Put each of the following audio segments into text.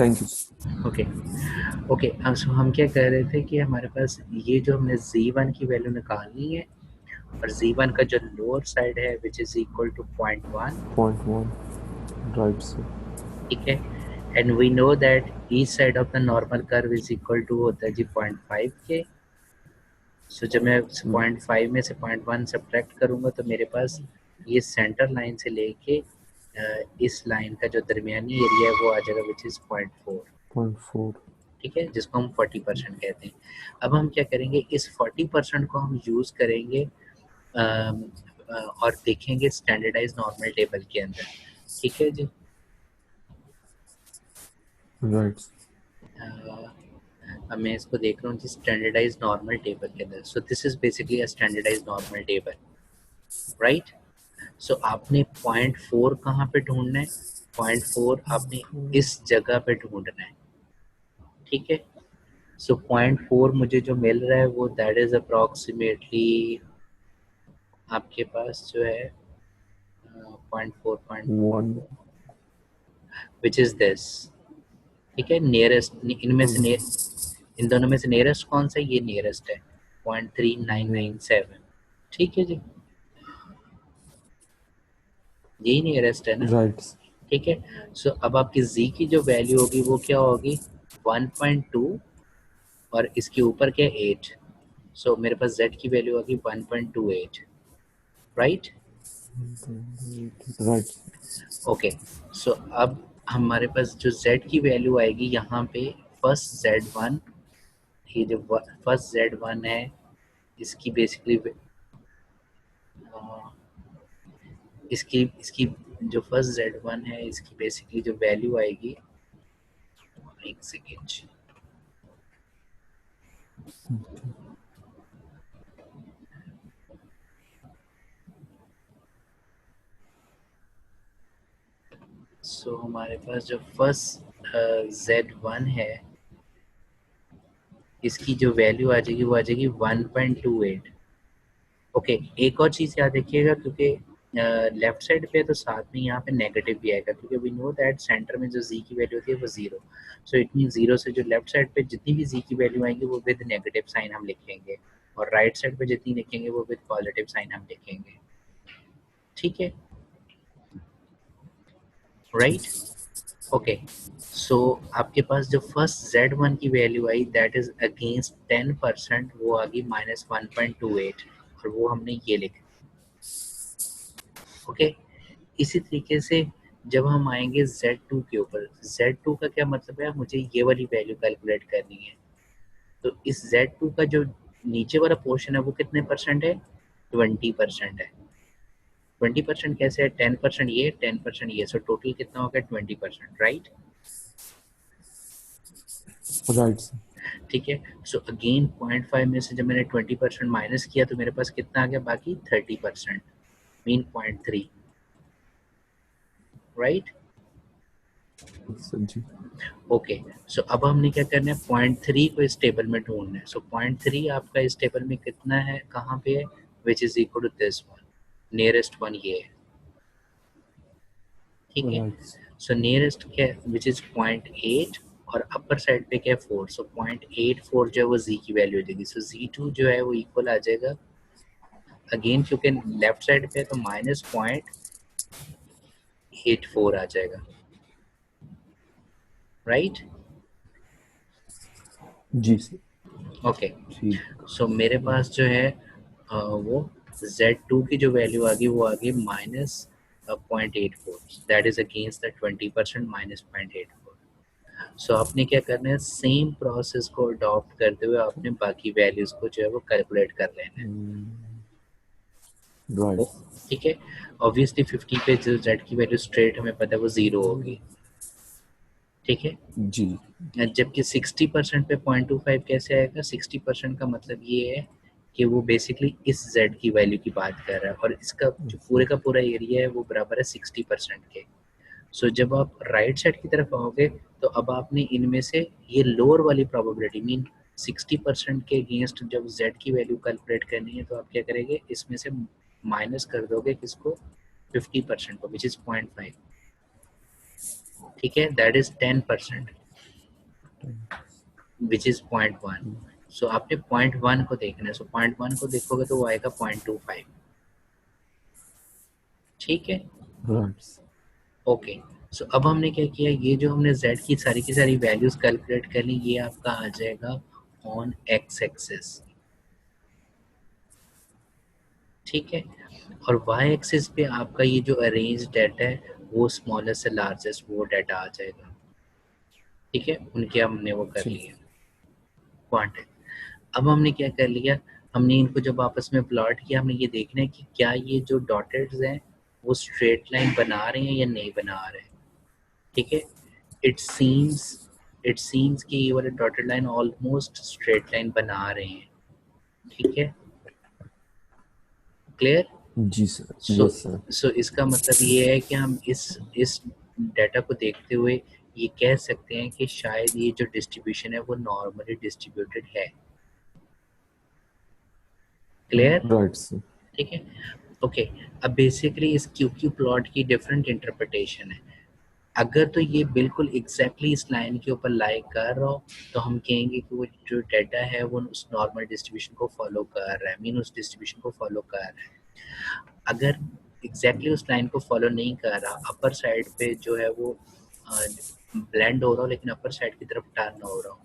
Thank you. Okay okay. हम क्या कह रहे थे कि हमारे पास ये जो हमने z1 की वैल्यू निकालनी है और z1 का जो लोअर साइड है which is equal to 0.1, 0.1 right sir. ठीक है। And we know that each side of the normal curve is equal to होता है जी 0.5 के। सो जब मैं 0.5 में से 0.1 सब्ट्रैक्ट करूंगा तो मेरे पास ये सेंटर लाइन से लेके इस लाइन का जो दरमियानी एरिया है वो आ जाएगा विच इज 0.4, 0.4 ठीक है, जिसको हम 40% कहते हैं। अब हम क्या करेंगे, इस 40% को हम यूज़ करेंगे और देखेंगे स्टैंडर्डाइज नॉर्मल टेबल के अंदर, ठीक है जी। राइट। अ, अब मैं इसको देख रहा हूँ जी स्टैंडर्डाइज नॉर्मल टेबल के अंदर। So this is basically a standardise normal table, right. So आपने 0.4 कहाँ पे ढूंढना है, 0.4 आपने इस जगह पे ढूंढना है, ठीक है। सो 0.4 मुझे जो मिल रहा है वो दैट इज अप्रॉक्सीमेटली आपके पास जो है 0.4 1 विच इज दिस, ठीक है। नियरेस्ट इनमें से इन दोनों में से नियरेस्ट कौन सा है, ये नियरेस्ट है 0.3997, ठीक है जी, यही नियरेस्ट है ना, राइट। ठीक है। सो अब आपकी z की जो वैल्यू होगी वो क्या होगी 1.2 और इसके ऊपर क्या 8। सो मेरे पास z की वैल्यू होगी 1.28, राइट। राइट। ओके। सो अब हमारे पास जो z की वैल्यू आएगी यहाँ पे फर्स्ट z1, ये जो फर्स्ट z1 है इसकी बेसिकली इसकी इसकी जो फर्स्ट z1 है इसकी बेसिकली जो वैल्यू आएगी, एक सेकेंड। सो हमारे पास जो फर्स्ट z1 है इसकी जो वैल्यू आ जाएगी वो आ जाएगी 1.28। ओके, एक और चीज़ याद रखिएगा क्योंकि लेफ्ट साइड पे तो साथ में यहाँ पे नेगेटिव भी आएगा क्योंकि वी नो दैट सेंटर में जो z की वैल्यू होती है वो zero. So it mean zero से जो लेफ्ट साइड पे जितनी भी z की वैल्यू आएंगी वो विद नेगेटिव साइन हम लिखेंगे और राइट साइड पे जितनी लिखेंगे वो विद पॉजिटिव साइन हम लिखेंगे, ठीक है, जी। राइट। ओके। सो आपके पास जो फर्स्ट z1 की value I that is against 10%, वो आ गई -1.28 और वो हमने ये लिखा, ओके। इसी तरीके से जब हम आएंगे Z2 के ऊपर, Z2 का क्या मतलब है, मुझे ये वाली वैल्यू कैलकुलेट करनी है। तो इस Z2 का जो नीचे वाला पोर्शन है वो कितने परसेंट है, 20% है। 20% कैसे है, 10% ये 10% ये, सो टोटल कितना हो गया 20%, राइट। Right sir. ठीक है। सो अगेन 0.5 में से जब मैंने 20% माइनस किया तो मेरे पास कितना आ गया बाकी 30%, मीन 0.3, राइट। सर जी। ओके। सो अब हमने क्या करना है, 0.3 को इस टेबल में ढूंढना है। सो 0.3 आपका इस टेबल में कितना है, कहाँ पे है, which is equal to this one, nearest one ये है, ठीक है। राइट। सो नियरेस्ट क्या है विच इज 0.8 और अपर साइड पे क्या है 4। सो 0.84 जो है वो z की वैल्यू हो जाएगी। सो z2 जो है वो इक्वल आ जाएगा, अगेन क्योंकि लेफ्ट साइड पे है तो -0.84 आ जाएगा, राइट। जी सर। ओके। ठीक। सो मेरे पास जो है वो Z2 की जो वैल्यू आ गई वो आ गई -0.84, दैट इज अगेंस्ट द 20% -0.84। सो आपने क्या करना है, सेम प्रोसेस को अडॉप्ट करते हुए आपने बाकी वैल्यूज को जो है वो कैलकुलेट कर लेना है, राइट। ठीक है। ऑब्वियसली 50 पे जो Z की वैल्यू स्ट्रेट हमें पता है वो जीरो होगी, ठीक है। जी। जबकि 60% पे 0.25 कैसे आएगा, 60% का मतलब ये है कि वो बेसिकली इस z की वैल्यू की बात कर रहा है और इसका जो पूरे का पूरा एरिया है वो बराबर है 60% के। सो जब आप राइट साइड की तरफ आओगे तो अब आपने इनमें से ये लोअर वाली प्रोबेबिलिटी मीन 60% के अगेंस्ट जब z की वैल्यू कैलकुलेट करनी है तो आप क्या करेंगे, इसमें से माइनस कर दोगे किसको, 50% को, विच इज़ 0.5, ठीक है, दैट इज 10%, विच इज 0.1। सो आपने 0.1 को देखना है, सो 0.1 को देखोगे तो वो आएगा 0.25। ठीक है, Right. ओके। सो अब हमने क्या किया, ये जो हमने z की सारी वैल्यूज कैलकुलेट कर ली, ये आपका आ जाएगा ऑन x एक्सिस। ठीक है, और y एक्सिस पे आपका ये जो अरेंज डाटा है वो स्मॉलेस्ट से लार्जेस्ट वो डाटा आ जाएगा। ठीक है, उनके हमने वो कर ठीक। लिया क्वांटिटी। अब हमने क्या कर लिया, हमने इनको जब आपस में प्लॉट किया, हमने ये देखना है कि क्या ये जो डॉटेड्स हैं वो स्ट्रेट लाइन बना रहे हैं या नहीं बना रहे हैं। ठीक है, इट सीम्स कि ये वाले dotted line almost straight line बना रहे हैं। ठीक है, क्लियर। जी सर, सो यस सर। सो इसका मतलब ये है कि हम इस डाटा को देखते हुए ये कह सकते हैं कि शायद ये जो डिस्ट्रीब्यूशन है वो नॉर्मली डिस्ट्रीब्यूटेड है। Clear, right sir. ठीक है, ओके। अब बेसिकली इस क्यू क्यू प्लॉट की डिफरेंट इंटरप्रिटेशन है। अगर तो ये बिल्कुल एग्जैक्टली इस लाइन के ऊपर लाई कर रहा हो तो हम कहेंगे कि वो जो डाटा है वो उस नॉर्मल डिस्ट्रीब्यूशन को फॉलो कर रहा है, मीन उस डिस्ट्रीब्यूशन को फॉलो कर रहा है। अगर एग्जैक्टली उस लाइन को फॉलो नहीं कर रहा, अपर साइड पे जो है वो ब्लेंड हो रहा हो लेकिन अपर साइड की तरफ टर्न हो रहा हो,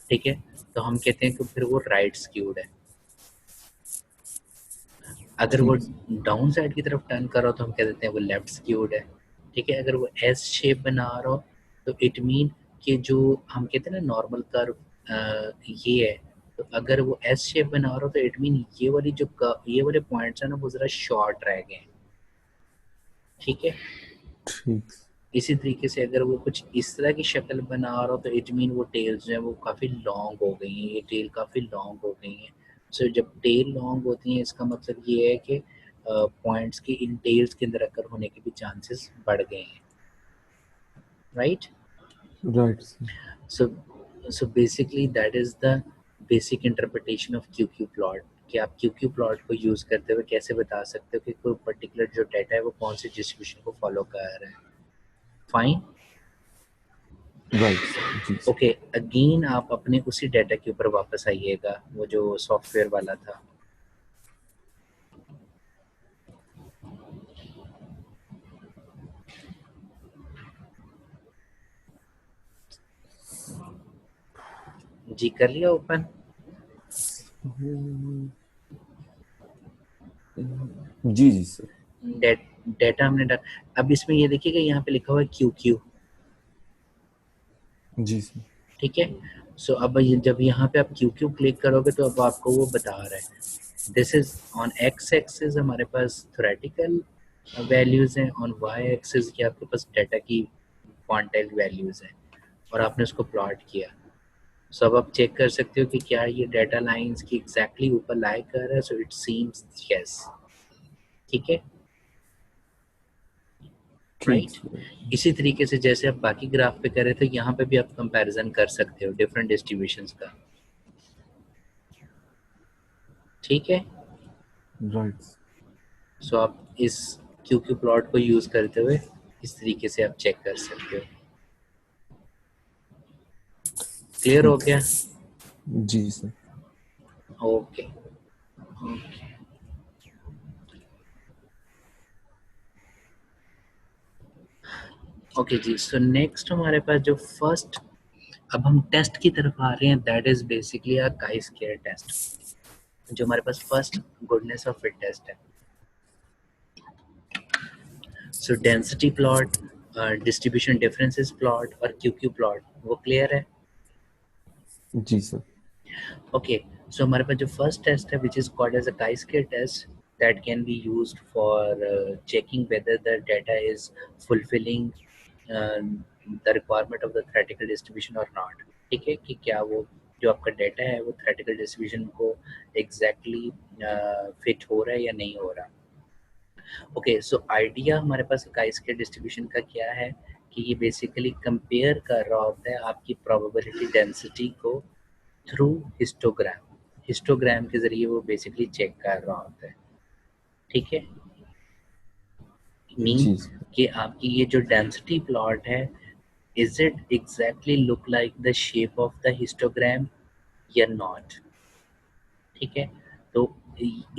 ठीक है, तो हम कहते हैं कि फिर वो राइट स्क्यूड है। अगर वो ठीक। डाउन साइड की तरफ टर्न कर रहा हो तो हम कह देते हैं वो लेफ्ट स्क्यूड है। ठीक है, अगर वो एस शेप बना रहा हो तो इट मीन कि जो हम कहते हैं ना नॉर्मल कर्व ये है, तो अगर वो एस शेप बना रहा हो तो इट मीन ये वाली जो ये वाले पॉइंट्स हैं ना वो ज़रा शॉर्ट रह गए हैं। ठीक है, ठीक। इसी तरीके से अगर वो कुछ इस तरह की शक्ल बना रहा हो तो इट मीन वो टेल्स जो है वो काफ़ी लॉन्ग हो गई हैं, ये टेल काफ़ी लॉन्ग हो गई हैं। सो जब टेल लॉन्ग होती हैं इसका मतलब ये है कि पॉइंट्स की इन टेल्स के अंदर अकर होने के भी चांसेस बढ़ गए हैं, right. Right sir. So so basically that is the basic interpretation of Q Q plot, कि आप क्यू क्यू प्लॉट को यूज़ करते हुए कैसे बता सकते हो कि कोई पर्टिकुलर जो डाटा है वो कौन सी डिस्ट्रीब्यूशन को फॉलो कर रहा है। फाइन, राइट सर, जी सर। ओके। अगेन आप अपने उसी डाटा के ऊपर वापस आइएगा, वो जो सॉफ्टवेयर वाला था। जी कर लिया ओपन। जी जी सर। डाटा हमने डाला। अब इसमें ये देखिएगा यहाँ पे लिखा हुआ है क्यू क्यू। जी सर। ठीक है, सो अब जब यहाँ पे आप क्यू क्यू क्लिक करोगे तो अब आपको वो बता रहा है this is on x axis हमारे पास थ्योरेटिकल वैल्यूज हैं, ऑन वाई एक्सिस की आपके पास डाटा की क्वांटाइल वैल्यूज हैं, और आपने उसको प्लॉट किया। सो अब आप चेक कर सकते हो कि क्या ये डाटा लाइंस की एग्जैक्टली ऊपर लाई कर रहा है, सो इट सीम्स यस। ठीक है, ठीक राइट। सर। इसी तरीके से जैसे आप बाकी ग्राफ पे कर रहे थे यहाँ पे भी आप कंपैरिजन कर सकते हो डिफरेंट डिस्ट्रीब्यूशंस का। ठीक है, राइट। सो आप इस क्यू क्यू प्लॉट को यूज करते हुए इस तरीके से आप चेक कर सकते हो। क्लियर हो ठीक गया, जी सर। Okay okay. ओके जी, सो नेक्स्ट हमारे पास जो फर्स्ट, अब हम टेस्ट की तरफ आ रहे हैं, that is basically a chi square test. जो हमारे पास first goodness of fit test है, so density plot, distribution differences plot और क्यू क्यू प्लॉट, वो क्लियर है। जी सर। ओके, सो हमारे पास जो फर्स्ट टेस्ट है which is called as a chi square test, that can be used for checking whether the data is fulfilling uh, the requirement of the theoretical distribution or not। ठीक है, कि क्या वो जो आपका डाटा है वो theoretical distribution को exactly fit हो रहा है या नहीं हो रहा। ओके, सो आइडिया हमारे पास काई स्क्वायर डिस्ट्रीब्यूशन का क्या है कि ये बेसिकली कंपेयर कर रहा होता है आपकी प्रोबेबिलिटी डेंसिटी को थ्रू हिस्टोग्राम। हिस्टोग्राम के जरिए वो बेसिकली चेक कर रहा होता है। ठीक है, मीन जी सर। कि आपकी ये जो डेंसिटी प्लॉट है is it exactly look like the shape of the histogram या नॉट। ठीक है, तो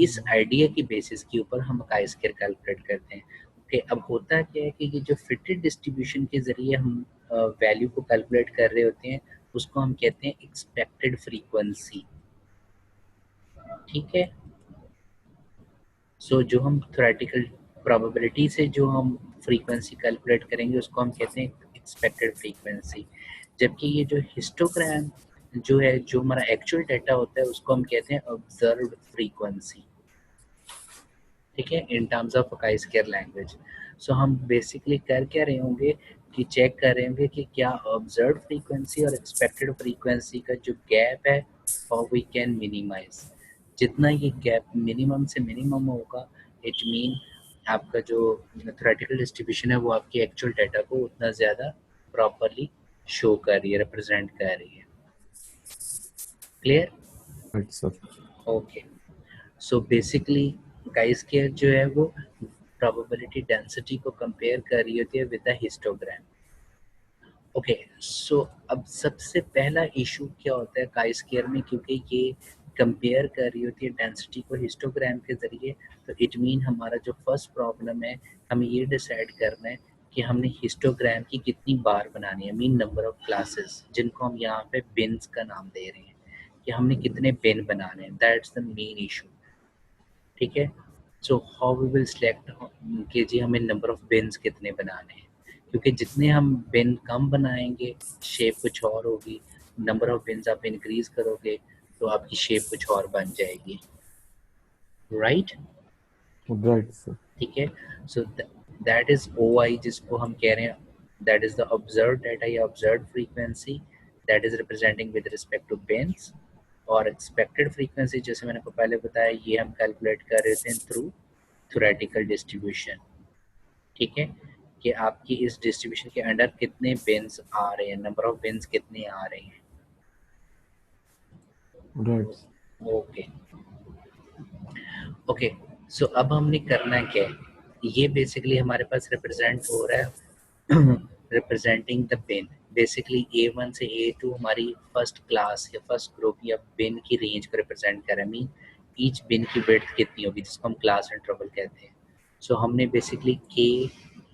इस आइडिया की बेसिस के ऊपर हम काई स्क्वायर कैलकुलेट करते हैं। ओके, अब होता क्या है कि ये जो फिटेड डिस्ट्रीब्यूशन के जरिए हम वैल्यू को कैलकुलेट कर रहे होते हैं उसको हम कहते हैं एक्सपेक्टेड फ्रीक्वेंसी। ठीक है, सो जो हम थ्योरेटिकल प्रोबेबिलिटी से जो हम फ्रीक्वेंसी कैलकुलेट करेंगे उसको हम कहते हैं एक्सपेक्टेड फ्रीक्वेंसी। जबकि ये जो हिस्टोग्राम जो है, जो हमारा एक्चुअल डाटा होता है उसको हम कहते हैं ऑब्जर्व्ड फ्रीक्वेंसी। ठीक है, in terms of chi square language. So हम बेसिकली कर क्या रहे होंगे कि चेक कर रहे होंगे कि क्या ऑब्जर्व्ड फ्रीक्वेंसी और एक्सपेक्टेड फ्रीक्वेंसी का जो गैप है हाउ वी कैन मिनिमाइज। जितना ये गैप मिनिमम से मिनिमम होगा इट मीन आपका जो थ्योरेटिकल डिस्ट्रीब्यूशन है वो आपकी एक्चुअल डाटा को उतना ज़्यादा प्रॉपरली शो कर रही है, रिप्रेजेंट कर रही है। Clear? Right sir. Okay, so basically chi square जो है वो प्रोबेबिलिटी डेंसिटी को कंपेयर कर रही होती है with the histogram. Okay, so अब सबसे पहला इशू क्या होता है काई स्क्वायर में, क्योंकि ये कंपेयर कर रही होती है डेंसिटी को हिस्टोग्राम के ज़रिए, तो इट मीन हमारा जो फर्स्ट प्रॉब्लम है हमें ये डिसाइड करना है कि हमने हिस्टोग्राम की कितनी बार बनानी है, मीन नंबर ऑफ क्लासेस, जिनको हम यहाँ पे बिन्स का नाम दे रहे हैं कि हमने कितने बिन बनाने हैं। That's the main issue. ठीक है, so how we will select कि जी हमें नंबर ऑफ बिन्स कितने बनाने हैं, क्योंकि जितने हम बिन कम बनाएंगे शेप कुछ और होगी, नंबर ऑफ बिन्स आप इंक्रीज करोगे तो आपकी शेप कुछ और बन जाएगी। राइट? Right sir. ठीक है, सो दैट इज ओ आई, जिसको हम कह रहे हैं that is the observe data या observe frequency that is representing with respect to bins. और एक्सपेक्टेड फ्रीक्वेंसी जैसे मैंने आपको पहले बताया ये हम कैलकुलेट कर रहे थे थ्रू थ्योरेटिकल डिस्ट्रीब्यूशन। ठीक है, कि आपकी इस डिस्ट्रीब्यूशन के अंडर कितने बिन्स आ रहे हैं, नंबर ऑफ बिन्स कितने आ रहे हैं। राइट। ओके ओके, सो अब हमने करना क्या है, ये बेसिकली हमारे पास रिप्रेजेंट हो रहा है representing the bin. Basically A1 से A2 हमारी फर्स्ट क्लास या फर्स्ट ग्रुप या बिन की रेंज को रिप्रेजेंट कर रहा है, मीन ईच बिन की विड्थ कितनी होगी, जिसको हम क्लास इंटरवल कहते हैं। सो हमने बेसिकली के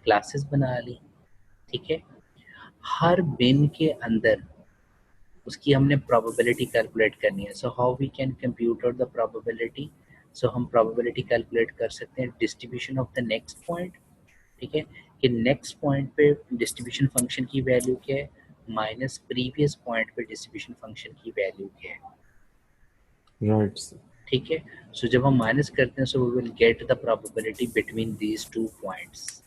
क्लासेस बना ली। ठीक है, हर बिन के अंदर उसकी हमने प्रोबेबिलिटी कैलकुलेट करनी है। So how we can compute the probability. So हम प्रोबेबिलिटी कैलकुलेट कर सकते हैं distribution of the next point. ठीक है, कि नेक्स्ट पॉइंट पे डिस्ट्रीब्यूशन फंक्शन की वैल्यू क्या है माइनस प्रीवियस पॉइंट पे डिस्ट्रीब्यूशन फंक्शन की वैल्यू क्या है। Right sir. ठीक है, सो जब हम माइनस करते हैं so we will get the probability between these two points.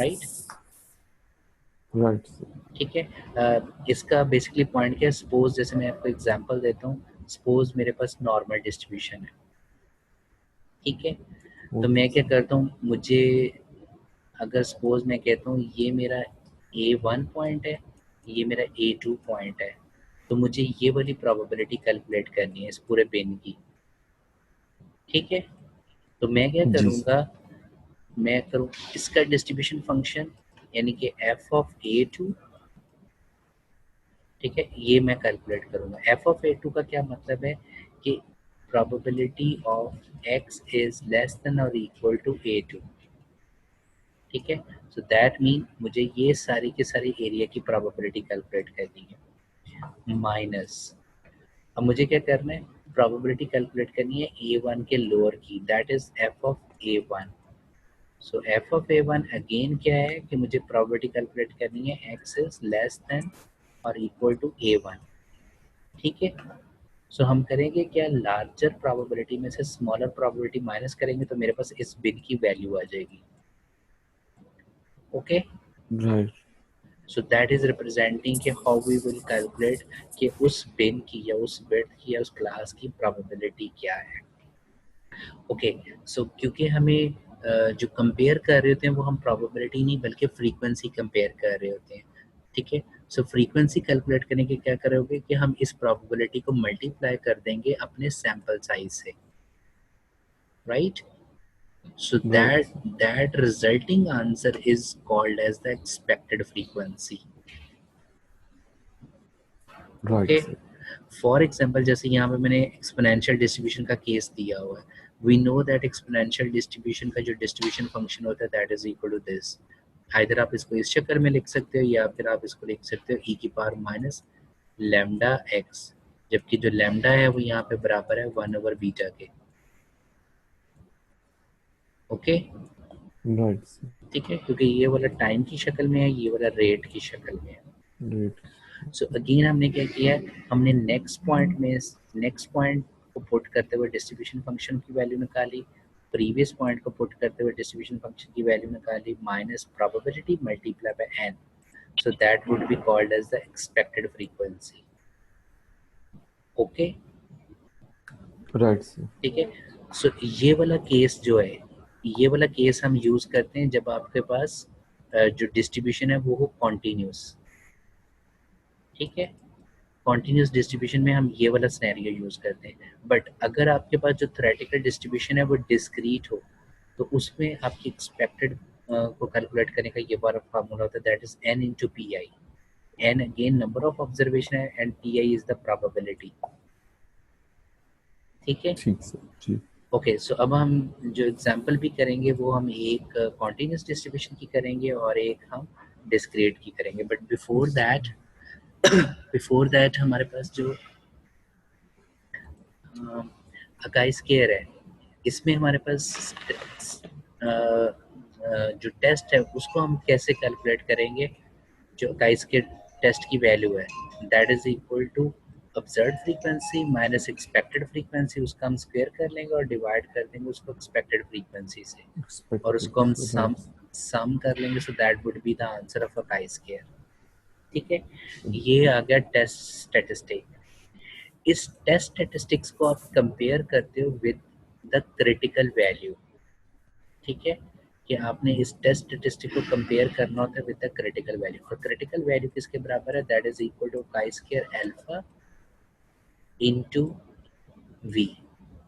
Right? Right sir. ठीक है, इसका बेसिकली पॉइंट क्या है, सपोज जैसे मैं आपको एग्जांपल देता हूँ, सपोज मेरे पास नॉर्मल डिस्ट्रीब्यूशन है। ठीक है, तो ओके मैं क्या करता हूँ, मुझे अगर सपोज मैं कहता हूँ ये मेरा A1 पॉइंट है, ये मेरा A2 पॉइंट है, तो मुझे ये वाली प्रोबेबिलिटी कैलकुलेट करनी है इस पूरे बिन की। ठीक है, तो मैं क्या जी सर। करूँगा, मैं करूँ इसका डिस्ट्रीब्यूशन फंक्शन यानी कि f(a2), ठीक है, ये मैं कैलकुलेट करूँगा। f(a2) का क्या मतलब है कि probability of x is less than or equal to a2। ठीक है, सो दैट मीन मुझे ये सारी की सारी एरिया की प्रोबेबिलिटी कैलकुलेट करनी है माइनस, अब मुझे क्या करना है, प्रोबेबिलिटी कैलकुलेट करनी है A1 के लोअर की, that is f(a1). So f(a1) again क्या है कि मुझे प्रोबेबिलिटी कैलकुलेट करनी है x is less than or equal to A1। ठीक है, सो हम करेंगे क्या, लार्जर प्रोबेबिलिटी में से स्मॉलर प्रोबेबिलिटी माइनस करेंगे तो मेरे पास इस बिन की वैल्यू आ जाएगी। Okay, right. So that is representing कि हाउ वी विल कैलकुलेट कि उस बिन की या उस विड्थ की या उस क्लास की प्रोबेबिलिटी क्या है। ओके, सो क्योंकि हमें जो कंपेयर कर रहे होते हैं वो हम प्रोबेबिलिटी नहीं बल्कि फ्रीक्वेंसी कंपेयर कर रहे होते हैं। ठीक है, सो फ्रीक्वेंसी कैलकुलेट करने के क्या करोगे कि हम इस प्रोबेबिलिटी को मल्टीप्लाई कर देंगे अपने सैंपल साइज से। Right? So Right. that resulting answer is called as the expected frequency. Right, Okay. sir. For example जैसे यहाँ पे मैंने एक्सपोनेंशियल डिस्ट्रीब्यूशन का केस दिया हुआ है, we know that exponential distribution का जो डिस्ट्रीब्यूशन फंक्शन होता है that is equal to this. Either आप इसको इस चक्कर में लिख सकते हो या फिर आप इसको लिख सकते हो ई की पावर माइनस लैम्डा एक्स, जबकि जो लैम्डा है वो यहाँ पे बराबर है 1/बीटा के। Okay, Right, sir. ठीक है, क्योंकि ये वाला टाइम की शक्ल में है, ये वाला रेट की शक्ल में है। Right. सो अगेन हमने क्या किया है, हमने नेक्स्ट पॉइंट को पुट करते हुए डिस्ट्रीब्यूशन फंक्शन की वैल्यू निकाली, प्रीवियस पॉइंट को पुट करते हुए डिस्ट्रीब्यूशन फंक्शन की वैल्यू निकाली, minus probability multiply by N, so that would be called as the expected frequency. Okay, Right, sir. ठीक है। सो ये वाला केस जो है, ये वाला केस हम यूज करते हैं जब आपके पास जो डिस्ट्रीब्यूशन है वो हो कॉन्टिन्यूस। ठीक है, कॉन्टिन्यूस डिस्ट्रीब्यूशन में हम ये वाला सिनेरियो यूज करते हैं। बट अगर आपके पास जो थ्योरेटिकल डिस्ट्रीब्यूशन है वो डिस्क्रीट हो, तो उसमें आपकी एक्सपेक्टेड को कैलकुलेट करने का ये वाला फार्मूला होता है, that is n into p i. N again number of observation है and p i is the probability. ठीक है, ठीक सर, जी। ओके। सो अब हम जो एग्जांपल भी करेंगे वो हम एक कॉन्टिन्यूस डिस्ट्रीब्यूशन की करेंगे और एक हम डिस्क्रीट की करेंगे। बट बिफोर दैट हमारे पास जो अकाई स्केयर है, इसमें हमारे पास जो टेस्ट है उसको हम कैसे कैलकुलेट करेंगे। जो अकाई स्केयर टेस्ट की वैल्यू है that is equal to observe frequency minus expected frequency, उसका हम स्क्वायर कर लेंगे और डिवाइड कर देंगे उसको एक्सपेक्टेड फ्रीक्वेंसी से, और एक्सपेक्टेड। उसको हम राइट। सम कर लेंगे, सो that would be the answer of acai square. ठीक है, ये आ गया टेस्ट स्टैटिस्टिक। इस टेस्ट स्टैटिस्टिक्स को आप कंपेयर करते हो विद द क्रिटिकल वैल्यू। ठीक है, कि आपने इस टेस्ट स्टैटिस्टिक को कंपेयर करना होता है विद द क्रिटिकल वैल्यू, और क्रिटिकल वैल्यू किसके बराबर है, that is equal to chi square alpha into v,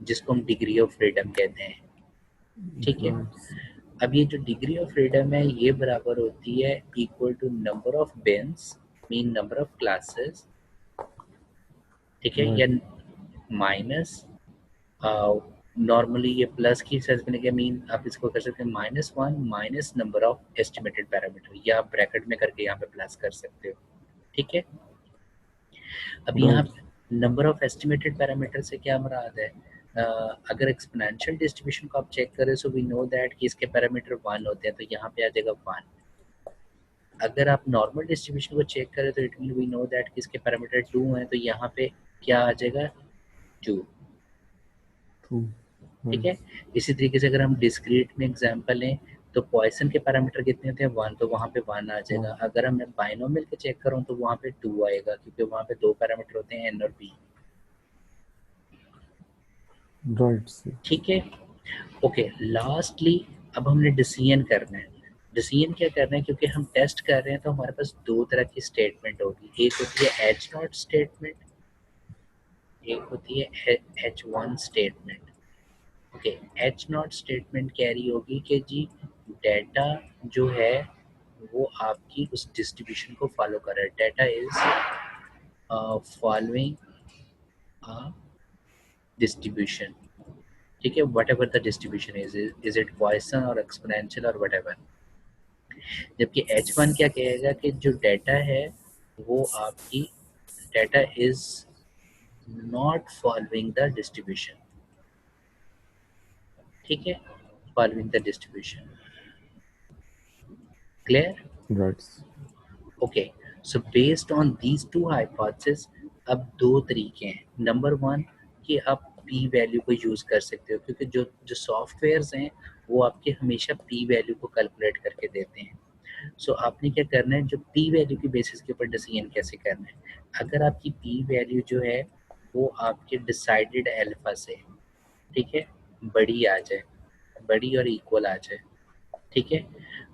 जिसको हम डिग्री ऑफ फ्रीडम कहते हैं। ठीक है, राइट। अब ये जो डिग्री ऑफ फ्रीडम है ये बराबर होती है equal to number of bins mean number of classes. ठीक है, या राइट। माइनस नॉर्मली ये प्लस की सेंस में क्या मीन आप इसको कर सकते हैं -1 minus number of estimated parameter, या आप ब्रैकेट में करके यहाँ पे प्लस कर सकते हो। ठीक है, अब यहाँ right. Number of estimated parameter से क्या मुराद है, अगर एक्सपोनेंशियल डिस्ट्रीब्यूशन को आप चेक करें सो वी नो दैट कि इसके पैरामीटर 1 होते हैं, तो यहाँ पे आ जाएगा 1। अगर आप नॉर्मल डिस्ट्रीब्यूशन को चेक करें तो it mean we know that कि इसके पैरामीटर 2 हैं, तो यहाँ पे क्या आ जाएगा 2। ट्रू। ठीक है, राइट। इसी तरीके से अगर हम डिस्क्रीट में एग्जांपल लें तो पॉइसन के पैरामीटर कितने होते हैं 1, तो वहाँ पे 1 आ जाएगा। वन। अगर मैं बाइनोमियल के चेक करूँ तो वहाँ पे 2 आएगा, क्योंकि वहाँ पे 2 पैरामीटर होते हैं एन और बी। Right sir. ठीक है, ओके। लास्टली अब हमने डिसीजन करना है। डिसीजन क्या करना है, क्योंकि हम टेस्ट कर रहे हैं तो हमारे पास दो तरह की स्टेटमेंट होगी, एक होती है एच नॉट स्टेटमेंट, एक होती है H one statement. Okay, H not statement carry होगी कि जी डेटा जो है वो आपकी उस डिस्ट्रीब्यूशन को फॉलो कर रहा है, डेटा इज फॉलोइंग डिस्ट्रीब्यूशन। ठीक है, what ever the distribution is it Poisson और एक्सपोनेंशियल और वट एवर। जबकि एच वन क्या कहेगा कि जो डेटा है वो आपकी data is not following the distribution. ठीक है, following the distribution. Clear? Right. Okay, so based on these two hypothesis अब दो तरीके हैं। नंबर वन कि आप पी वैल्यू को यूज़ कर सकते हो, क्योंकि जो जो सॉफ्टवेयर्स हैं वो आपके हमेशा पी वैल्यू को कैलकुलेट करके देते हैं। सो आपने क्या करना है, जो पी वैल्यू की बेसिस के ऊपर डिसीजन कैसे करना है। अगर आपकी पी वैल्यू जो है वो आपके डिसाइडेड अल्फा से, ठीक है, बड़ी आ जाए, बड़ी और इक्वल आ जाए। ठीक है,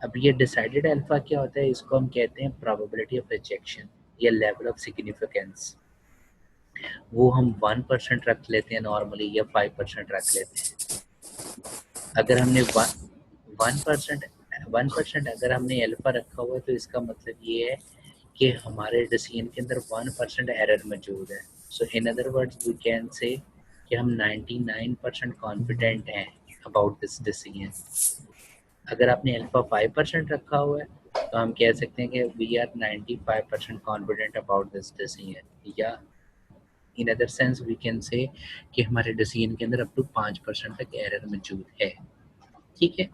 अब ये डिसाइडेड अल्फा क्या होता है, इसको हम कहते हैं प्रोबेबिलिटी ऑफ रिजेक्शन या लेवल ऑफ सिग्निफिकेंस। वो हम 1% रख लेते हैं नॉर्मली, या 5% रख लेते हैं। अगर हमने 1% अगर हमने अल्फा रखा हुआ है तो इसका मतलब ये है कि हमारे डिसीजन के अंदर 1% एरर मौजूद है. So in other words we can say कि हम 99% कॉन्फिडेंट हैं अबाउट दिस डिसीजन. अगर आपने अल्फा 5% रखा हुआ है तो हम कह सकते हैं कि we are 95% confident about this decision, या in other sense we can say कि हमारे डिसीजन के अंदर अप टू 5% तक एरर मौजूद है. ठीक है.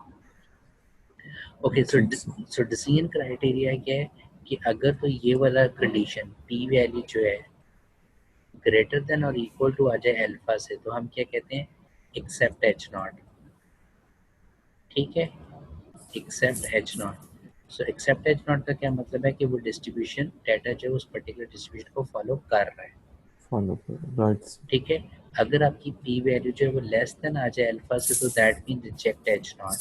ओके. ठीक सर. सो डिसीजन क्राइटेरिया क्या है कि अगर तो ये वाला कंडीशन पी वैल्यू जो है greater than or equal to आ जाए अल्फा से तो हम क्या कहते हैं, एक्सेप्ट एच नॉट. ठीक है. Accept H naught. So accept H naught का क्या मतलब है कि वो डिस्ट्रीब्यूशन डाटा जो है उस पर्टिकुलर डिस्ट्रीब्यूशन को फॉलो कर रहा है. फॉलो कर. Right sir. ठीक है. अगर आपकी पी वैल्यू जो है वो लेस देन आ जाए अल्फा से तो that mean reject H naught.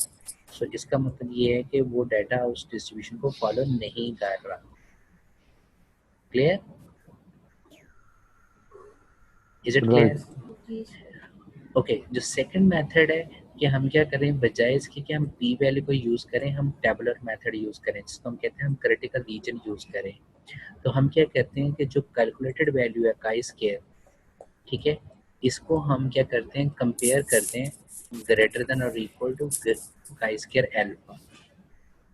सो इसका मतलब ये है कि वो डाटा उस डिस्ट्रीब्यूशन को फॉलो नहीं कर रहा. Clear? Is it right. Clear? Okay. जो सेकंड मेथड है कि हम क्या करें, बजाय इसके कि हम पी वैल्यू को यूज़ करें हम टेबुलर मेथड यूज़ करें जिसको हम कहते हैं हम क्रिटिकल रीजन यूज़ करें. तो हम क्या कहते हैं कि जो कैलकुलेटेड वैल्यू है काई स्क्वायर, ठीक है, इसको हम क्या करते हैं, कंपेयर करते हैं greater than or equal to chi square alpha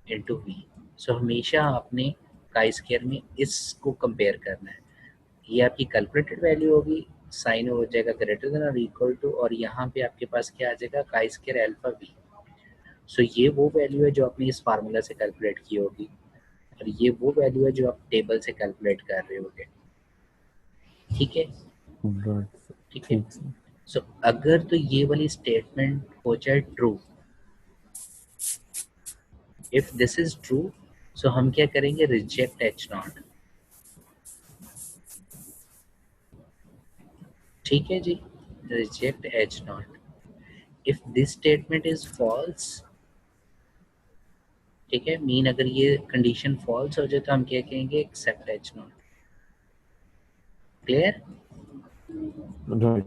into v. So हमेशा आपने काई स्क्वायर में इसको कंपेयर करना है. ये आपकी कैलकुलेटेड वैल्यू होगी, साइन हो जाएगा greater than or equal to, और यहाँ पे आपके पास क्या आ जाएगा, काई स्क्वायर अल्फा वी. सो ये वो वैल्यू है जो आपने इस फार्मूला से कैलकुलेट की होगी और ये वो वैल्यू है जो आप टेबल से कैलकुलेट कर रहे होगे. ठीक है. Right sir. ठीक है. ठीक सर. सो अगर तो ये वाली स्टेटमेंट हो जाए true, if this is true, so हम क्या करेंगे, रिजेक्ट एच नॉट. ठीक है जी, reject H naught. If this statement is false, ठीक है, मीन अगर ये कंडीशन फॉल्स हो जाए तो हम क्या कहेंगे, accept H naught. Clear? Right.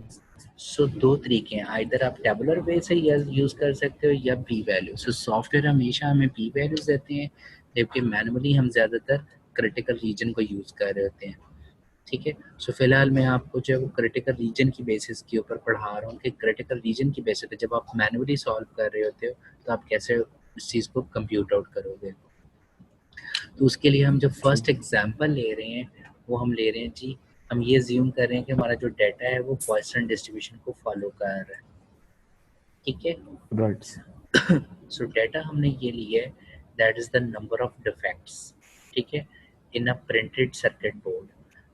So दो तरीके हैं, आइदर आप टेबुलर वे से यूज कर सकते हो या पी वैल्यू. सो सॉफ्टवेयर हमेशा हमें पी वैल्यूज देते हैं जबकि मैनुअली हम ज़्यादातर क्रिटिकल रीजन को यूज़ कर रहे होते हैं. ठीक है. सो फिलहाल मैं आपको जो है वो क्रिटिकल रीजन की बेसिस के ऊपर पढ़ा रहा हूँ कि क्रिटिकल रीजन की बेसिस पे जब आप मैनुअली सॉल्व कर रहे होते हो तो आप कैसे इस चीज़ को कंप्यूट आउट करोगे. तो उसके लिए हम जो फर्स्ट ठीक. एग्जांपल ले रहे हैं वो हम ले रहे हैं जी, हम ये ज्यूम कर रहे हैं कि हमारा जो डाटा है वो पॉइसन डिस्ट्रीब्यूशन को फॉलो कर रहा है. ठीक है. Right sir. सो डाटा हमने ये लिया है, that is the number of defects. ठीक है. इन अ प्रिंटेड सर्किट बोर्ड.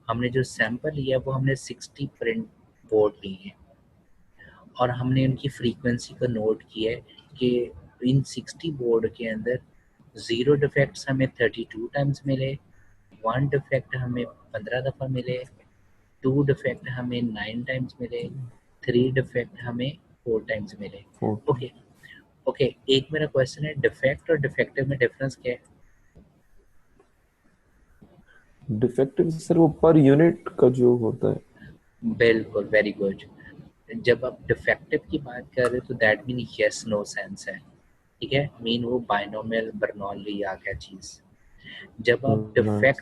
हमने जो सैंपल लिया वो हमने 60 प्रिंट बोर्ड लिए हैं और हमने उनकी फ्रीक्वेंसी को नोट किया है कि इन 60 बोर्ड के अंदर 0 डिफेक्ट्स हमें 32 टाइम्स मिले, 1 डिफेक्ट हमें 15 दफ़ा मिले, 2 डिफेक्ट हमें 9 टाइम्स मिले, 3 डिफेक्ट हमें 4 टाइम्स मिले. 40. ओके. ओके. एक मेरा क्वेश्चन है, डिफेक्ट और डिफेक्टिव में डिफरेंस क्या है? डिफेक्टिव सर वो पर यूनिट का जो होता है. बिल्कुल, वेरी गुड. जब आप डिफेक्टिव की बात कर रहे हो तो that mean yes no sense है. ठीक है, मीन वो बाइनोमियल बर्नौली आ गया चीज़. जब आप राइट.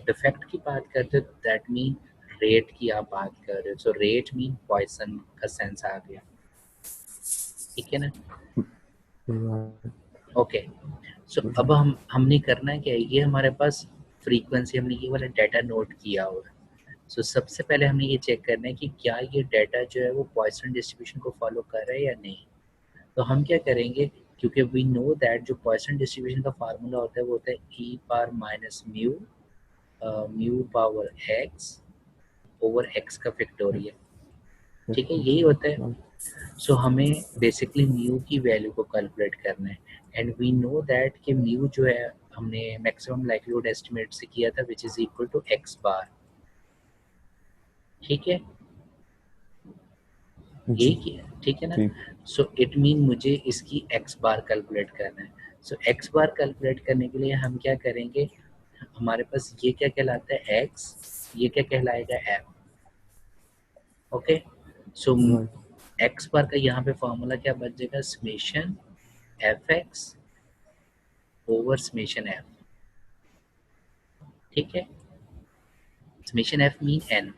डिफेक्ट की बात करते हो दैट मीन रेट की आप बात कर रहे हो. सो रेट मीन पॉइसन का सेंस आ गया. ठीक है ना? राइट. ओके. सो अब हमने करना है क्या, ये हमारे पास फ्रीक्वेंसी, हमने ये वाला डाटा नोट किया हुआ है. सो सबसे पहले हमने ये चेक करना है कि क्या ये डाटा जो है वो पॉइसन डिस्ट्रीब्यूशन को फॉलो कर रहा है या नहीं. तो हम क्या करेंगे, क्योंकि वी नो दैट जो पॉइसन डिस्ट्रीब्यूशन का फार्मूला होता है वो होता है e power minus mu, mu power x over x का फैक्टोरियल. ठीक है, यही होता है. सो हमें बेसिकली म्यू की वैल्यू को कैलकुलेट करना है एंड वी नो दैट कि म्यू जो है हमने मैक्सिमम लाइक्लीहुड एस्टिमेट से किया था which is equal to x bar. ठीक है, यही जी. किया. ठीक है ना? ठीक. सो इट मीन मुझे इसकी एक्स बार कैलकुलेट करना है. सो एक्स बार कैलकुलेट करने के लिए हम क्या करेंगे, हमारे पास ये क्या कहलाता है, एक्स, ये क्या कहलाएगा, f. Okay. So right. X bar का यहाँ पे फॉर्मूला क्या बच जाएगा, summation f x over summation f, ठीक है, summation f mean n,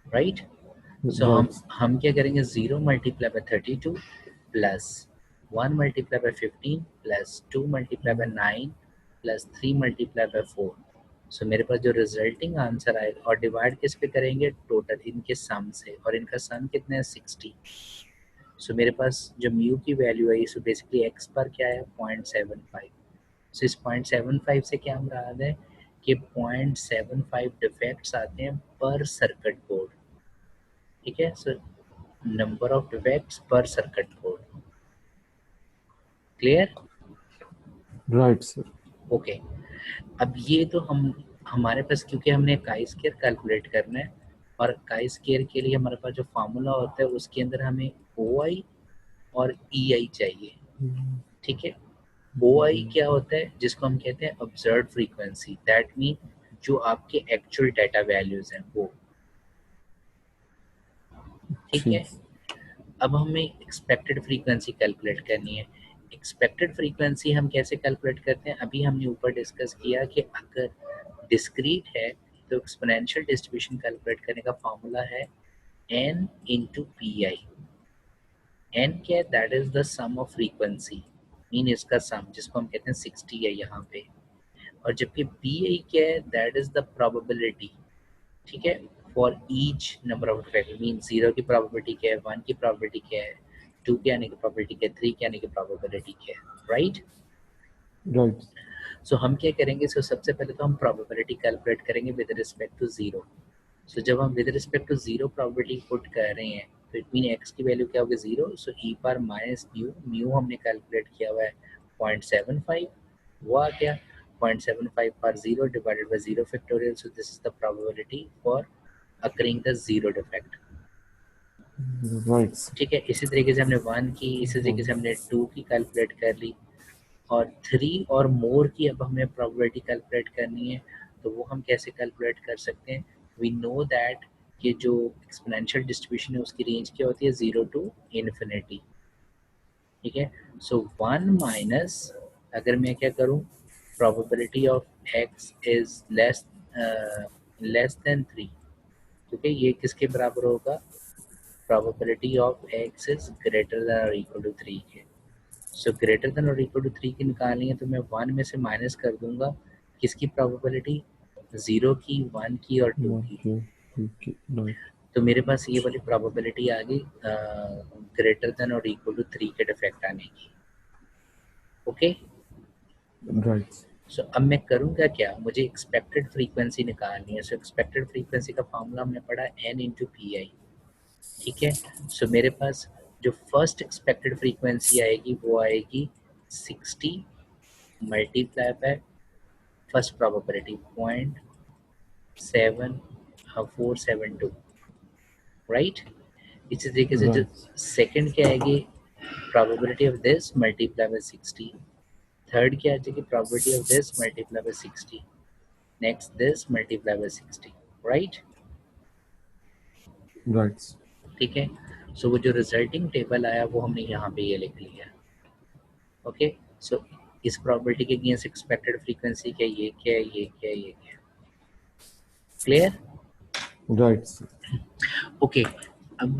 right. So Right. हम क्या करेंगे, 0 मल्टीप्लाई बाय 32 प्लस 1 मल्टीप्लाई बाय 15 प्लस 2 मल्टीप्लाई बाय 9 प्लस 3 मल्टीप्लाई बाय 4। सो मेरे पास जो रिजल्टिंग आंसर आएगा, और डिवाइड किस पे करेंगे, टोटल इनके सम से, और इनका सम कितने है 60। सो मेरे पास जो म्यू की वैल्यू आई, सो बेसिकली एक्स पर क्या है 0.75। सो इस 0.75 से क्या मुराद है कि 0.75 डिफेक्ट्स आते हैं पर सर्किट बोर्ड, ठीक है। सो नंबर ऑफ डिफेक्ट्स पर circuit board, clear. Right, sir. Okay, अब ये तो हमारे पास, क्योंकि हमने काई स्केयर कैलकुलेट करना है, और काई स्केयर के लिए हमारे पास जो फार्मूला होता है उसके अंदर हमें ओ आई और ई आई चाहिए, ठीक है। ओ आई क्या होता है, जिसको हम कहते हैं ऑब्जर्व्ड फ्रीक्वेंसी, दैट मीन जो आपके एक्चुअल डाटा वैल्यूज हैं वो, ठीक है। ठीक. अब हमें एक्सपेक्टेड फ्रीक्वेंसी कैलकुलेट करनी है। एक्सपेक्टेड फ्रीक्वेंसी हम कैसे कैलकुलेट करते हैं, अभी हमने ऊपर डिस्कस किया कि अगर डिस्क्रीट है तो एक्सपोनेंशियल डिस्ट्रीब्यूशन कैलकुलेट करने का फॉर्मूला है n into p i. N क्या है, that is the sum of frequency, mean इसका सम, जिसको हम कहते हैं 60 है यहाँ पे। और जबकि पी आई क्या है, दैट इज द प्रोबेबिलिटी, ठीक है, for each number of defect, mean 0 की प्रोबेबिलिटी क्या है, 1 की प्रोबेबिलिटी क्या है, 2 के आने की प्रोबेबिलिटी क्या है, 3 के आने की प्रोबेबिलिटी क्या है, राइट। Right. सो हम क्या करेंगे, सो सबसे पहले तो हम प्रोबेबिलिटी कैलकुलेट करेंगे विद रिस्पेक्ट टू 0। सो जब हम with respect to 0 probability put कर रहे हैं, तो इट मीन एक्स की वैल्यू क्या होगी 0। So e power minus mu, mu हमने कैलकुलेट किया हुआ है 0.75, वो आ गया 0.75 पर 0 divided by 0 factorial. So this is the probability for occurring the 0 defect, Right. ठीक है। इसी तरीके से हमने 1 की, इसी तरीके से Right. हमने 2 की कैलकुलेट कर ली, और 3 और मोर की अब हमें प्रोबेबिलिटी कैलकुलेट करनी है। तो वो हम कैसे कैलकुलेट कर सकते हैं, वी नो दैट कि जो एक्सपोनेंशियल डिस्ट्रीब्यूशन है उसकी रेंज क्या होती है 0 टू इन्फिनिटी, ठीक है। सो 1 माइनस, अगर मैं क्या करूँ, probability of x is less than 3, ठीक है, ये किसके बराबर होगा, probability of x is greater than or equal to 3 के। So greater than or equal to 3 की निकालनी है, तो मैं 1 में से माइनस कर दूंगा किसकी प्रोबेबिलिटी, 0 की, 1 की और 2 की। Okay. Okay. Right. तो मेरे पास ये वाली प्रोबेबिलिटी आ गई greater than or equal to 3 के डिफेक्ट आने की, ओके। Right. सो अब मैं करूँगा क्या, मुझे एक्सपेक्टेड फ्रीक्वेंसी निकालनी है। सो एक्सपेक्टेड फ्रीक्वेंसी का फॉर्मूला हमने पढ़ा n इंटू पी आई, ठीक है। सो मेरे पास जो फर्स्ट एक्सपेक्टेड फ्रीक्वेंसी आएगी वो आएगी 60 multiply by first probability 0.7472, right. इसी तरीके से जो Right. सेकंड क्या आएगी, probability of this multiply by 60, third क्या आ जाएगी, probability of this multiply by 60, next this multiply by 60, right, Right. ठीक है। सो वो जो रिजल्टिंग टेबल आया वो हमने यहाँ पे ये लिख लिया, ओके। सो इस प्रोबेबिलिटी के अगेंस्ट एक्सपेक्टेड फ्रीक्वेंसी क्या, ये क्या है, ये क्या है, ये क्या है, क्लियर। Right. ओके, अब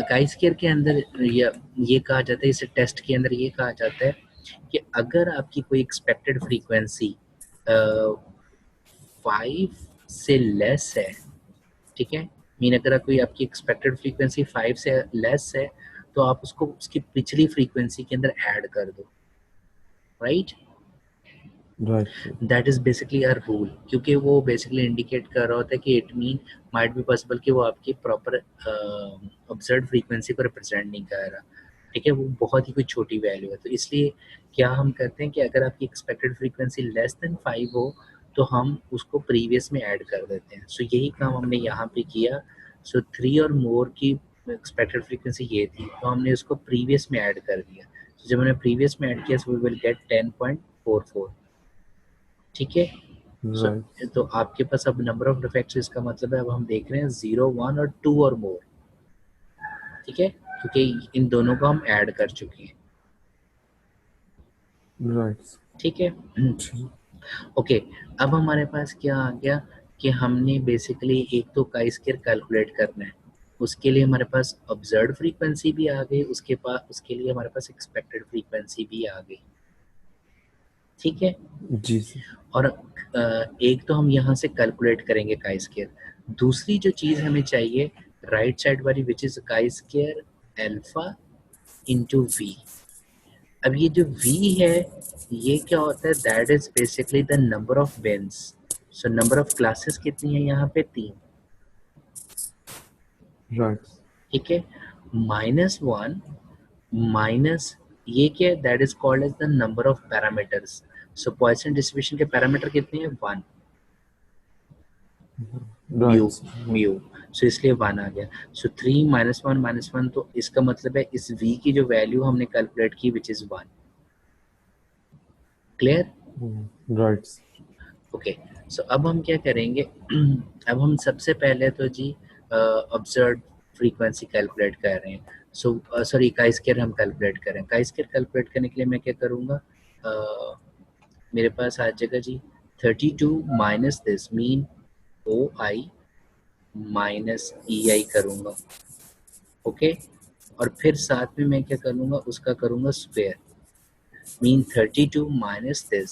काई स्क्वायर के अंदर ये कहा जाता है, इस टेस्ट के अंदर ये कहा जाता है कि अगर आपकी कोई एक्सपेक्टेड फ्रीक्वेंसी 5 से लेस है, ठीक है, मीन अगर कोई आपकी एक्सपेक्टेड फ्रीक्वेंसी 5 से लेस है, तो आप उसको उसकी पिछली फ्रीक्वेंसी के अंदर ऐड कर दो, right. Right. That is basically a rule, क्योंकि वो बेसिकली इंडिकेट कर रहा होता है कि it mean might be possible कि वो आपकी प्रॉपर ऑब्जर्व फ्रीक्वेंसी को रिप्रेजेंट नहीं कर रहा, ठीक है, वो बहुत ही कोई छोटी वैल्यू है। तो इसलिए क्या हम करते हैं कि अगर आपकी एक्सपेक्टेड फ्रीक्वेंसी लेस देन 5 हो तो हम उसको प्रीवियस में ऐड कर देते हैं। सो यही काम हमने यहाँ पे किया। सो 3 और मोर की एक्सपेक्टेड फ्रीक्वेंसी ये थी, तो हमने उसको प्रीवियस में ऐड कर दिया। तो जब हमने प्रीवियस में ऐड किया, सो वी विल गेट 10.44, ठीक है। सो Right. तो आपके पास अब नंबर ऑफ डिफेक्ट्स, इसका मतलब है अब हम देख रहे हैं 0, 1 और 2 और मोर, ठीक है, क्योंकि इन दोनों को हम ऐड कर चुके हैं। राइट। ठीक है। ठीक। ओके, अब हमारे पास क्या आ गया कि हमने बेसिकली एक तो काई स्क्वायर कैलकुलेट करना है, उसके लिए हमारे पास ऑब्जर्व्ड फ्रीक्वेंसी भी आ गई, उसके लिए हमारे पास एक्सपेक्टेड फ्रीक्वेंसी भी आ गई। ठीक है, जी सर। और एक तो हम यहाँ से कैलकुलेट करेंगे काई स्क्वायर, दूसरी जो चीज़ हमें चाहिए राइट साइड वाली which is chi square alpha into v. अब ये जो v है ये क्या होता है, that is basically the number of bins. So number of classes कितनी है यहाँ पे, 3। राइट। ठीक है, -1 माइनस ये क्या है, that is called as the number of parameters. So Poisson distribution के पैरामीटर कितने हैं, 1 म्यू, राइट। म्यू। सो इसलिए 1 आ गया। सो 3 -1 तो इसका मतलब है इस v की जो वैल्यू हमने कैलकुलेट की which is 1। Clear? Right. Okay, so अब हम क्या करेंगे अब हम सबसे पहले तो जी ऑब्जर्व फ्रीक्वेंसी कैलकुलेट कर रहे हैं। सो सॉरी काई स्क्वायर हम कैलकुलेट करें, काई स्क्वायर कैलकुलेट करने के लिए मैं क्या करूँगा, मेरे पास आ जाएगा जी 32 minus this mean o i minus e i करूँगा। ओके, और फिर साथ में मैं क्या करूँगा, उसका करूँगा square, mean 32 minus this,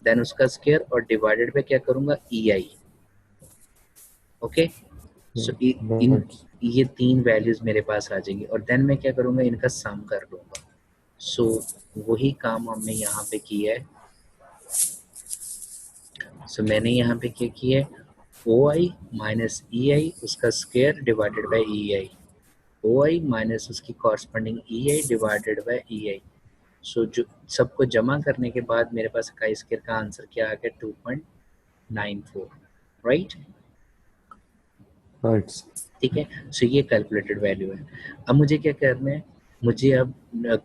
then उसका स्क्वायर और डिवाइडेड पे क्या करूँगा, ई आई। Okay, so in right. ये 3 वैल्यूज मेरे पास आ जाएंगी और देन मैं क्या करूँगा, इनका सम कर लूँगा। सो वही काम हमने यहाँ पे किया है। सो मैंने यहाँ पे क्या किया है, ओ आई माइनस ई आई उसका square divided by e i, o i minus उसकी corresponding e i divided by e i. So जो सबको जमा करने के बाद मेरे पास का स्क्वायर का आंसर क्या आ गया, 2.94, राइट। राइट। ठीक है, सो ये कैलकुलेटेड वैल्यू है। अब मुझे क्या करना है, मुझे अब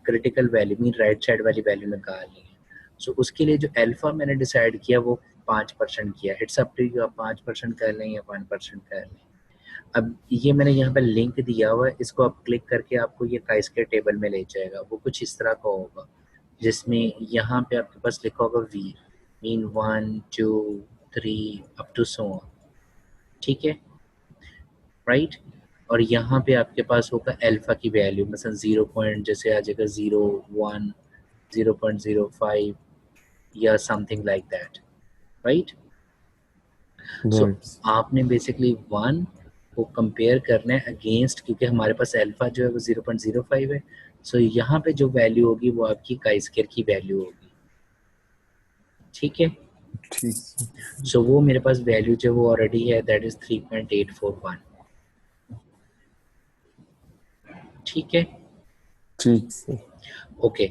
critical value mean right side वाली वैल्यू निकालनी है। सो उसके लिए जो अल्फा मैंने डिसाइड किया वो 5% किया। इट्स अप टू यू, आप 5% कर लें या 1% कर लें। अब ये मैंने यहाँ पर लिंक दिया हुआ है, इसको आप क्लिक करके आपको ये काइस के टेबल में ले जाएगा। वो कुछ इस तरह का होगा जिसमें यहाँ पे आपके पास लिखा होगा we mean 1 2 3 up to so on. ठीक है, राइट। और यहाँ पे आपके पास होगा अल्फा की वैल्यू, मतलब 0 पॉइंट जैसे आ जाएगा 0.1 0.05 या something like that, right. So right. आपने बेसिकली 1 को कंपेयर करना है अगेंस्ट, क्योंकि हमारे पास अल्फा जो है वो 0.05 है। सो यहाँ पे जो वैल्यू होगी वो आपकी काई स्क्वायर की वैल्यू होगी। ठीक है, ठीक। सो वो मेरे पास वैल्यू जो वो ऑलरेडी है दैट इज 3.841। ठीक है, ठीक सर। ओके।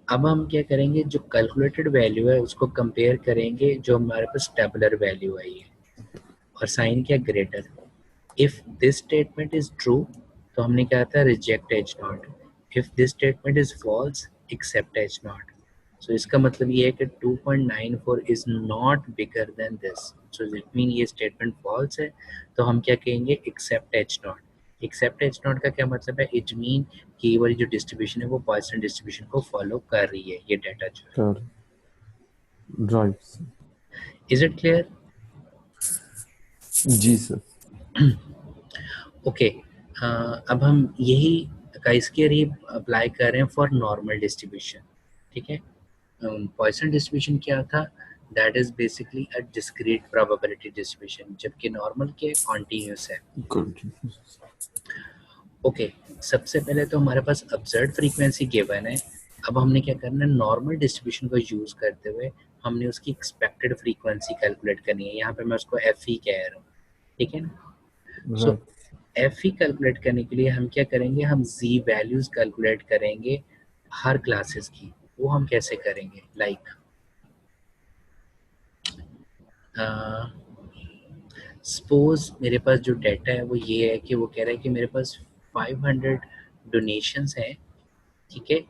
अब हम क्या करेंगे, जो कैलकुलेटेड वैल्यू है उसको कंपेयर करेंगे जो हमारे पास टेबुलर वैल्यू आई है, और साइन क्या, greater. If this statement is true तो हमने क्या था, reject H naught. If this statement is false accept H naught. सो इसका मतलब ये है कि 2.94 is not bigger than this. So it mean ये स्टेटमेंट फॉल्स है, तो हम क्या कहेंगे, accept H naught. Accept H naught का क्या मतलब है, इट मीन कि ये वाली जो डिस्ट्रीब्यूशन है वो पॉइसन डिस्ट्रीब्यूशन को फॉलो कर रही है, ये डाटा जो है। Sir. Right sir. Is it clear? जी सर। ओके, अब हम यही का इसके लिए अप्लाई कर रहे हैं फॉर नॉर्मल डिस्ट्रीब्यूशन। ठीक है, पॉइसन डिस्ट्रीब्यूशन क्या था, that is basically a discrete probability distribution, जबकि नॉर्मल के कॉन्टिन्यूस है। गुड। ओके, सबसे पहले तो हमारे पास ऑब्जर्व्ड फ्रीक्वेंसी गिवन है। अब हमने क्या करना है, नॉर्मल डिस्ट्रीब्यूशन को यूज करते हुए हमने उसकी एक्सपेक्टेड फ्रीक्वेंसी कैलकुलेट करनी है। यहाँ पे मैं उसको एफ ई कह रहा हूँ, ठीक है ना। सो राइट। एफ ई कैलकुलेट करने के लिए हम क्या करेंगे, हम जी वैल्यूज कैलकुलेट करेंगे हर क्लासेस की। वो हम कैसे करेंगे, लाइक सपोज मेरे पास जो डाटा है वो ये है कि वो कह रहा है कि मेरे पास 500 डोनेशंस हैं, ठीक है,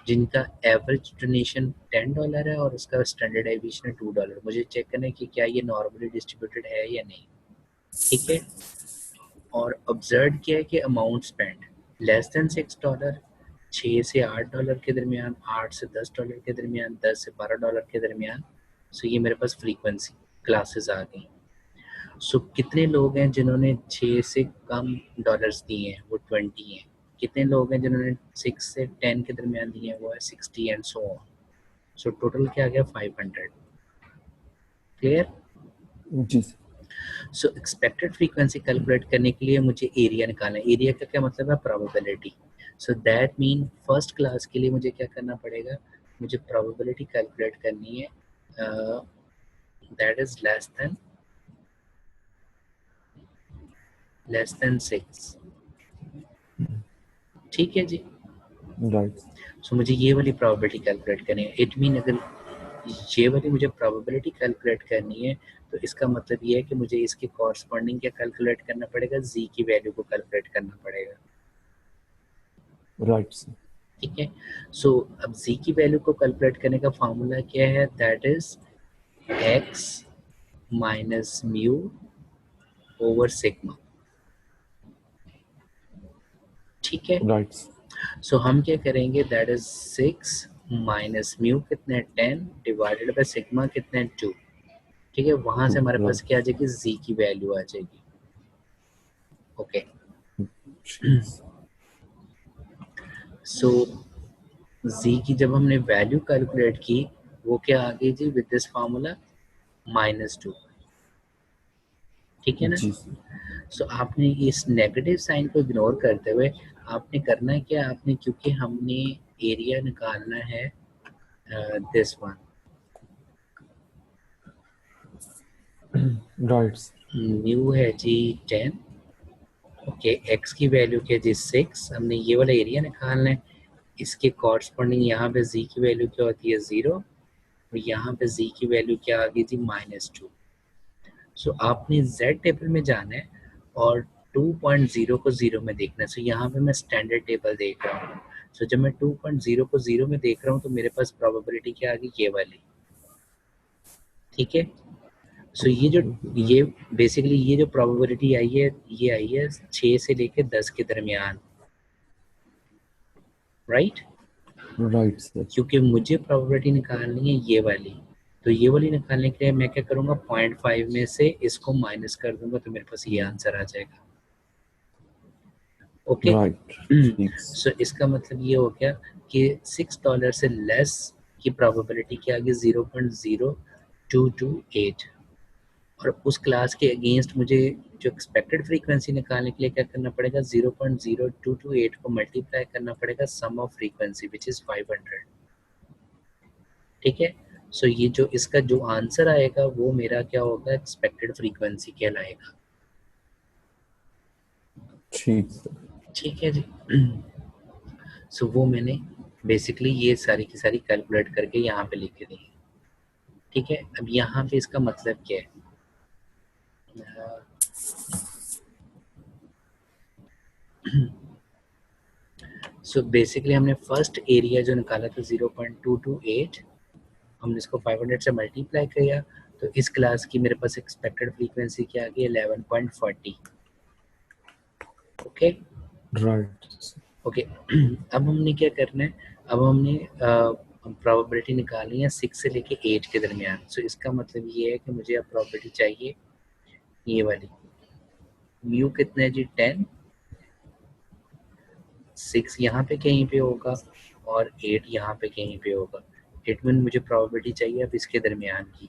जिनका एवरेज डोनेशन $10 है और उसका स्टैंडर्ड डेविएशन है $2। मुझे चेक करना है कि क्या ये नॉर्मली डिस्ट्रीब्यूटेड है या नहीं। ठीक है, और ऑब्जर्व किया है कि अमाउंट स्पेंड, $6, 6 से $8 के दरमियान, 8 से $10 के दरमियान, 10 से $12 के दरमियान। सो ये मेरे पास फ्रीक्वेंसी क्लासेस आ गई। सो कितने लोग हैं जिन्होंने 6 से कम डॉलर्स दिए हैं, वो 20 हैं। कितने लोग हैं जिन्होंने 6 से 10 के दरमियान दिए हैं, वो है 60 and so on. So total क्या आ गया 500। क्लियर? जी sir. So expected frequency calculate करने के लिए मुझे एरिया निकालना है। एरिया का क्या मतलब है? Probability. So that mean first class के लिए मुझे क्या करना पड़ेगा? मुझे प्रोबेबिलिटी कैलकुलेट करनी है, दैट इज लेस देन 6। ठीक है जी। राइट। सो मुझे ये वाली प्रोबेबिलिटी कैलकुलेट करनी है। इट मीन अगर ये वाली मुझे प्रोबेबिलिटी कैलकुलेट करनी है तो इसका मतलब ये है कि मुझे इसके कॉरस्पॉन्डिंग क्या कैलकुलेट करना पड़ेगा? जी की वैल्यू को कैलकुलेट करना पड़ेगा। Right sir. ठीक है। सो अब जी की वैल्यू को कैलकुलेट करने का फार्मूला क्या है? That is x minus mu over sigma. ठीक है। राइट। सो हम क्या करेंगे? दैट इज 6 माइनस म्यू कितना है 10 डिवाइडेड बाय सिग्मा कितना है 2। ठीक है। वहां से हमारे पास क्या आ जाएगी? जी की वैल्यू आ जाएगी। ओके। सो जी की जब हमने वैल्यू कैलकुलेट की वो क्या आ गई जी? With this formula -2। ठीक है ना? जी सर। सो आपने इस नेगेटिव साइन को इग्नोर करते हुए आपने करना है क्या? आपने, क्योंकि हमने एरिया निकालना है दिस वन, राइट। न्यू है जी 10। ओके। एक्स की वैल्यू क्या जी 6। हमने ये वाला एरिया निकालना है। इसके कॉरस्पॉन्डिंग यहाँ पे जी की वैल्यू क्या होती है? 0। और यहाँ पे जी की वैल्यू क्या आ गई जी? -2। सो आपने Z टेबल में जाना है और 2.0 को 0 में देखना है। सो यहाँ पे मैं स्टैंडर्ड टेबल देख रहा हूँ। सो जब मैं 2.0 को 0 में देख रहा हूँ तो मेरे पास प्रोबेबिलिटी क्या आ गई? ये वाली। ठीक है। सो ये बेसिकली ये जो प्रोबेबिलिटी आई है ये आई है 6 से लेकर 10 के दरमियान। राइट। Right sir. क्योंकि मुझे प्रोबेबिलिटी निकालनी है ये वाली, तो ये वाली निकालने के लिए मैं क्या करूँगा? 0.5 में से इसको माइनस कर दूंगा तो मेरे पास ये आंसर आ जाएगा। ओके। राइट। ठीक। सो इसका मतलब ये हो गया कि $6 से लेस की प्रोबेबिलिटी क्या आ गई? 0.0228। और उस क्लास के अगेंस्ट मुझे जो एक्सपेक्टेड फ्रीक्वेंसी निकालने के लिए क्या करना पड़ेगा? 0.0228 को मल्टीप्लाई करना पड़ेगा सम ऑफ फ्रीक्वेंसी विच इज 500। ठीक है। सो ये जो इसका जो आंसर आएगा वो मेरा क्या होगा? एक्सपेक्टेड फ्रीक्वेंसी कहलाएगा। ठीक सर। ठीक है जी। सो वो मैंने बेसिकली ये सारी की सारी कैलकुलेट करके यहाँ पे लिख दी। ठीक है। अब यहाँ पे इसका मतलब क्या है? सो बेसिकली हमने फर्स्ट एरिया जो निकाला था 0.228, हमने इसको 500 से मल्टीप्लाई किया तो इस क्लास की मेरे पास एक्सपेक्टेड फ्रीक्वेंसी क्या आ गई? 11.40। ओके। राइट। ओके। अब हमने क्या करना है? अब हमने प्रोबेबिलिटी निकालनी है 6 से लेके 8 के दरमियान। सो इसका मतलब ये है कि मुझे अब प्रोबेबिलिटी चाहिए ये वाली। म्यू कितना है जी? 10। 6 यहाँ पे कहीं पे होगा और 8 यहाँ पे कहीं पे होगा। इट मीन मुझे प्रोबेबिलिटी चाहिए अब इसके दरमियान की।